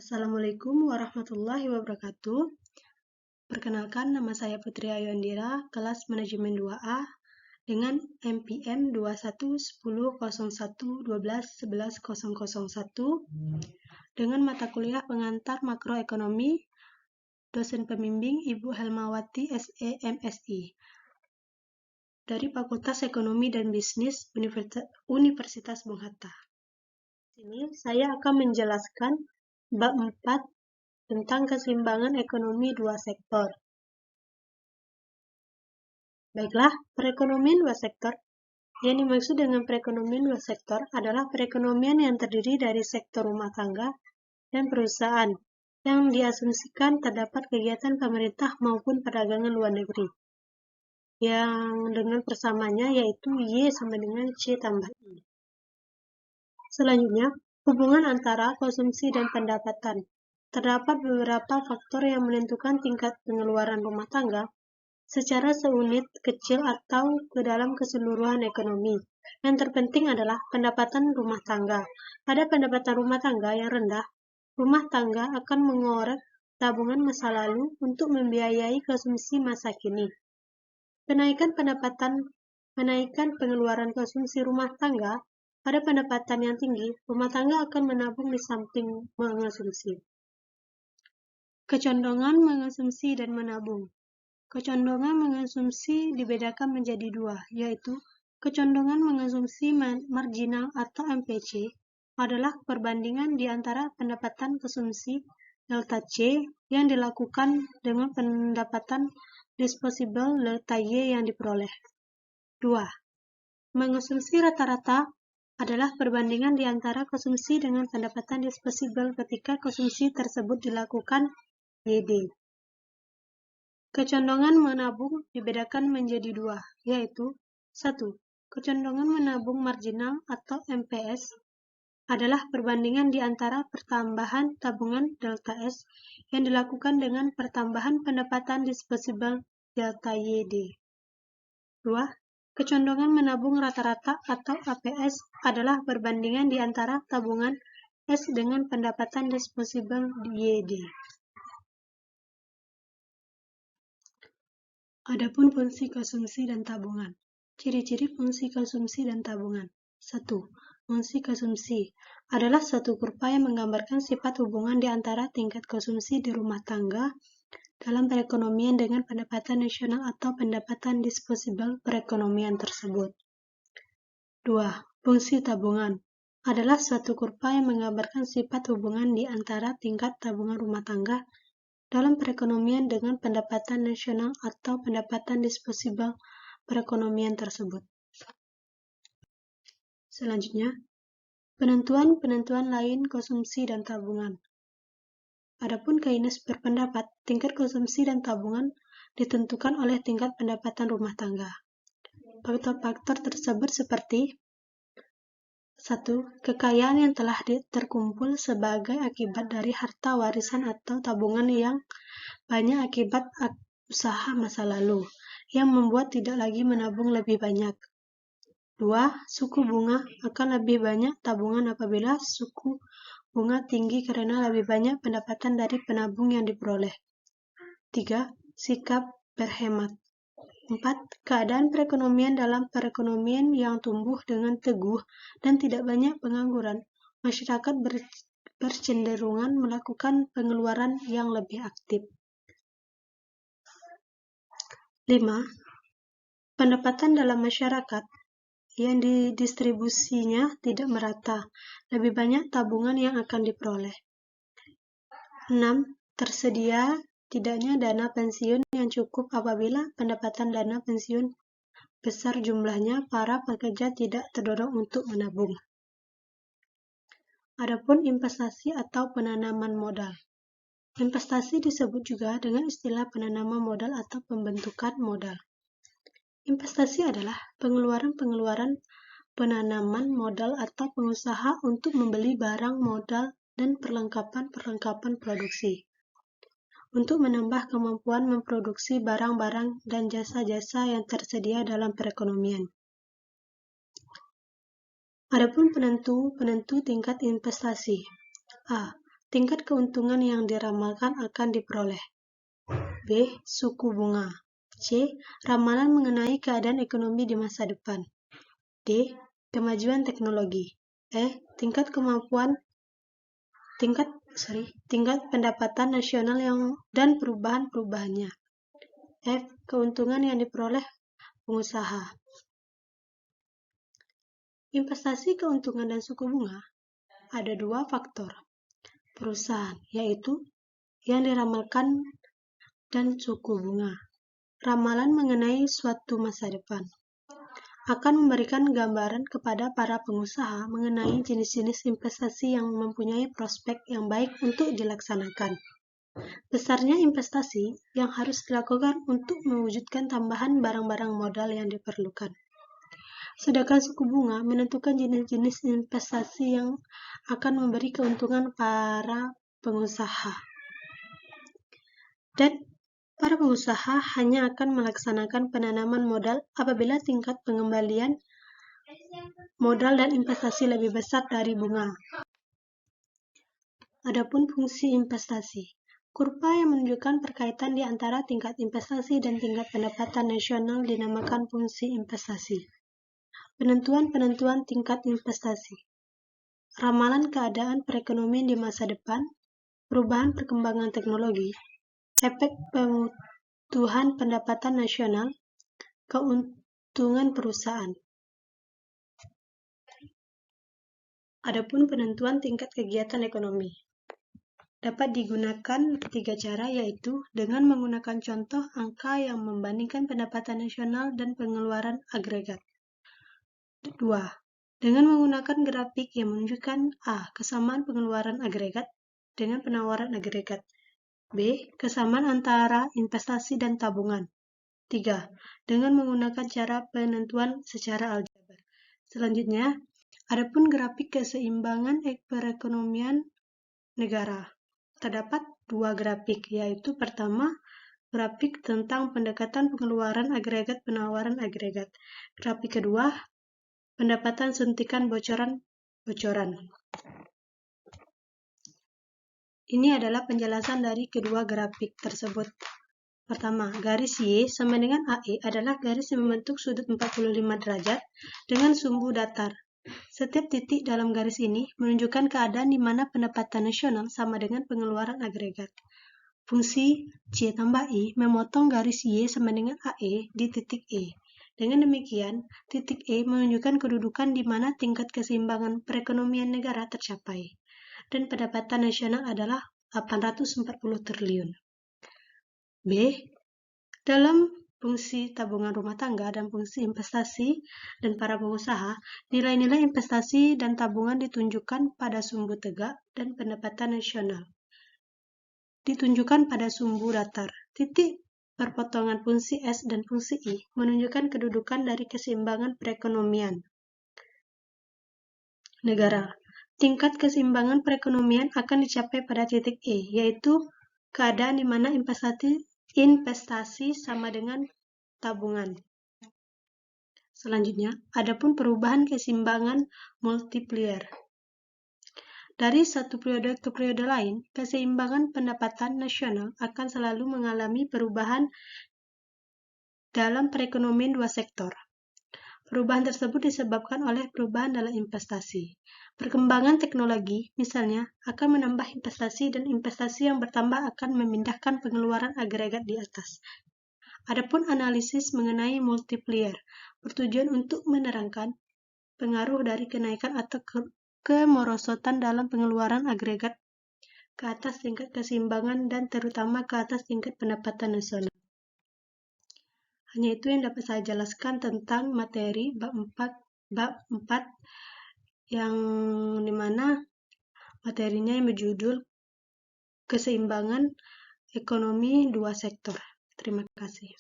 Assalamualaikum warahmatullahi wabarakatuh. Perkenalkan, nama saya Putri Ayu Andira, kelas Manajemen 2A dengan MPM 211011121101 dengan mata kuliah pengantar makroekonomi, dosen pembimbing Ibu Helmawati SE MSI dari Fakultas Ekonomi dan Bisnis Universitas Bung Hatta. Sini saya akan menjelaskan bab 4 tentang keseimbangan ekonomi dua sektor. Baiklah, perekonomian dua sektor. Yang dimaksud dengan perekonomian dua sektor adalah perekonomian yang terdiri dari sektor rumah tangga dan perusahaan yang diasumsikan terdapat kegiatan pemerintah maupun perdagangan luar negeri. Yang dengan persamanya yaitu Y sama dengan C tambah I. Selanjutnya, hubungan antara konsumsi dan pendapatan. Terdapat beberapa faktor yang menentukan tingkat pengeluaran rumah tangga secara seunit kecil atau ke dalam keseluruhan ekonomi. Yang terpenting adalah pendapatan rumah tangga. Pada pendapatan rumah tangga yang rendah, rumah tangga akan mengorek tabungan masa lalu untuk membiayai konsumsi masa kini. Kenaikan pendapatan menaikkan pengeluaran konsumsi rumah tangga. Pada pendapatan yang tinggi, rumah tangga akan menabung di samping mengonsumsi. Kecondongan mengonsumsi dan menabung. Kecondongan mengonsumsi dibedakan menjadi dua, yaitu kecondongan mengonsumsi marginal atau MPC adalah perbandingan di antara pendapatan konsumsi delta C yang dilakukan dengan pendapatan disposable delta Y yang diperoleh. 2. Mengonsumsi rata-rata adalah perbandingan di antara konsumsi dengan pendapatan disposable ketika konsumsi tersebut dilakukan YD. Kecondongan menabung dibedakan menjadi dua, yaitu 1. Kecondongan menabung marginal atau MPS adalah perbandingan di antara pertambahan tabungan delta S yang dilakukan dengan pertambahan pendapatan disposable delta YD. 2. Kecondongan menabung rata-rata atau APS adalah perbandingan di antara tabungan S dengan pendapatan disposable YD. Adapun fungsi konsumsi dan tabungan. Ciri-ciri fungsi konsumsi dan tabungan. 1. Fungsi konsumsi adalah suatu kurva yang menggambarkan sifat hubungan di antara tingkat konsumsi di rumah tangga dalam perekonomian dengan pendapatan nasional atau pendapatan disposable perekonomian tersebut. 2. Fungsi tabungan adalah suatu kurva yang menggambarkan sifat hubungan di antara tingkat tabungan rumah tangga dalam perekonomian dengan pendapatan nasional atau pendapatan disposable perekonomian tersebut. Selanjutnya, penentuan-penentuan lain konsumsi dan tabungan. Adapun Keynes berpendapat, tingkat konsumsi dan tabungan ditentukan oleh tingkat pendapatan rumah tangga. Faktor-faktor tersebut seperti 1. Kekayaan yang telah terkumpul sebagai akibat dari harta warisan atau tabungan yang banyak akibat usaha masa lalu, yang membuat tidak lagi menabung lebih banyak. 2. Suku bunga akan lebih banyak tabungan apabila suku bunga tinggi karena lebih banyak pendapatan dari penabung yang diperoleh. 3. Sikap berhemat. 4. Keadaan perekonomian dalam perekonomian yang tumbuh dengan teguh dan tidak banyak pengangguran, masyarakat bercenderungan melakukan pengeluaran yang lebih aktif. 5. Pendapatan dalam masyarakat yang didistribusinya tidak merata, lebih banyak tabungan yang akan diperoleh. 6. Tersedia tidaknya dana pensiun yang cukup apabila pendapatan dana pensiun besar jumlahnya, para pekerja tidak terdorong untuk menabung. Adapun investasi atau penanaman modal. Investasi disebut juga dengan istilah penanaman modal atau pembentukan modal. Investasi adalah pengeluaran-pengeluaran penanaman modal atau pengusaha untuk membeli barang modal dan perlengkapan-perlengkapan produksi, untuk menambah kemampuan memproduksi barang-barang dan jasa-jasa yang tersedia dalam perekonomian. Adapun penentu tingkat investasi. A. tingkat keuntungan yang diramalkan akan diperoleh. B. Suku bunga. C. Ramalan mengenai keadaan ekonomi di masa depan. D. Kemajuan teknologi. E. Tingkat pendapatan nasional dan perubahan-perubahannya. F. Keuntungan yang diperoleh pengusaha. Investasi, keuntungan, dan suku bunga ada dua faktor perusahaan, yaitu yang diramalkan dan suku bunga. Ramalan mengenai suatu masa depan akan memberikan gambaran kepada para pengusaha mengenai jenis-jenis investasi yang mempunyai prospek yang baik untuk dilaksanakan. Besarnya investasi yang harus dilakukan untuk mewujudkan tambahan barang-barang modal yang diperlukan. Sedangkan suku bunga menentukan jenis-jenis investasi yang akan memberi keuntungan para pengusaha. Dan para pengusaha hanya akan melaksanakan penanaman modal apabila tingkat pengembalian modal dan investasi lebih besar dari bunga. Adapun fungsi investasi. Kurva yang menunjukkan perkaitan di antara tingkat investasi dan tingkat pendapatan nasional dinamakan fungsi investasi. Penentuan tingkat investasi. Ramalan keadaan perekonomian di masa depan, perubahan perkembangan teknologi, efek pemutuhan pendapatan nasional, keuntungan perusahaan. Adapun penentuan tingkat kegiatan ekonomi dapat digunakan tiga cara, yaitu dengan menggunakan contoh angka yang membandingkan pendapatan nasional dan pengeluaran agregat. 2. Dengan menggunakan grafik yang menunjukkan A. Kesamaan pengeluaran agregat dengan penawaran agregat. B. Kesamaan antara investasi dan tabungan. 3. Dengan menggunakan cara penentuan secara aljabar. Selanjutnya, adapun grafik keseimbangan perekonomian negara. Terdapat dua grafik, yaitu pertama, grafik tentang pendekatan pengeluaran agregat penawaran agregat. Grafik kedua, pendapatan suntikan bocoran. Ini adalah penjelasan dari kedua grafik tersebut. Pertama, garis Y sama dengan AE adalah garis yang membentuk sudut 45 derajat dengan sumbu datar. Setiap titik dalam garis ini menunjukkan keadaan di mana pendapatan nasional sama dengan pengeluaran agregat. Fungsi C tambah I memotong garis Y sama dengan AE di titik E. Dengan demikian, titik E menunjukkan kedudukan di mana tingkat keseimbangan perekonomian negara tercapai, dan pendapatan nasional adalah 840 triliun. B. Dalam fungsi tabungan rumah tangga dan fungsi investasi dan para pengusaha, nilai-nilai investasi dan tabungan ditunjukkan pada sumbu tegak dan pendapatan nasional ditunjukkan pada sumbu datar. Titik perpotongan fungsi S dan fungsi I menunjukkan kedudukan dari keseimbangan perekonomian negara. Tingkat keseimbangan perekonomian akan dicapai pada titik E, yaitu keadaan di mana investasi sama dengan tabungan. Selanjutnya, adapun perubahan keseimbangan multiplier. Dari satu periode ke periode lain, keseimbangan pendapatan nasional akan selalu mengalami perubahan dalam perekonomian dua sektor. Perubahan tersebut disebabkan oleh perubahan dalam investasi. Perkembangan teknologi, misalnya, akan menambah investasi, dan investasi yang bertambah akan memindahkan pengeluaran agregat di atas. Adapun analisis mengenai multiplier bertujuan untuk menerangkan pengaruh dari kenaikan atau kemerosotan dalam pengeluaran agregat ke atas tingkat keseimbangan dan terutama ke atas tingkat pendapatan nasional. Hanya itu yang dapat saya jelaskan tentang materi bab 4 yang dimana materinya yang berjudul keseimbangan ekonomi dua sektor. Terima kasih.